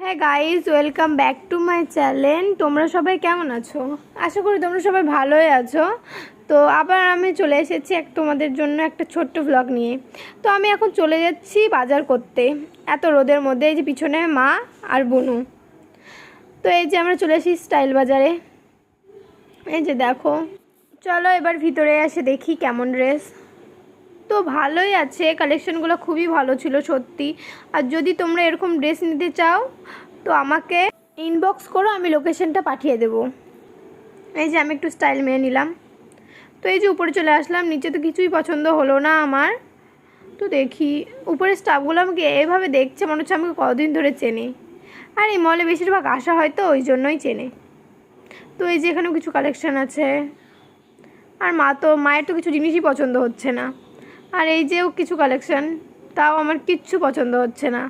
হ্যাঁ guys, welcome back to my channel. তোমরা সবাই কেমন আছো? আশা করি তোমরা সবাই ভালোই আছো। তো আবার আমি চলে এসেছি তোমাদের জন্য একটা ছোট্ট ভ্লগ নিয়ে। তো আমি এখন চলে যাচ্ছি বাজার করতে, এত রোদের মধ্যে। এই যে পিছনে মা আর বুনু। তো এই যে আমরা চলে এসেছি স্টাইল বাজারে। এই যে দেখো, চলো এবার ভিতরে এসে দেখি কেমন ড্রেস। তো ভালোই আছে, কালেকশনগুলো খুবই ভালো ছিল সত্যি। আর যদি তোমরা এরকম ড্রেস নিতে চাও তো আমাকে ইনবক্স করো, আমি লোকেশনটা পাঠিয়ে দেবো। এই যে আমি একটু স্টাইল মেরে নিলাম। তো এই যে উপরে চলে আসলাম, নিচে তো কিছুই পছন্দ হলো না আমার। তো দেখি উপরে স্টাফগুলো আমাকে এভাবে দেখছে, মনে হচ্ছে আমাকে কতদিন ধরে চেনে। আর এই মলে বেশিরভাগ আসা হয় তো ওই জন্যই চেনে। তো এই যে এখানেও কিছু কালেকশান আছে। আর মায়ের তো কিছু জিনিসই পছন্দ হচ্ছে না। আর এই যেও কিছু কালেকশান, তাও আমার কিচ্ছু পছন্দ হচ্ছে না।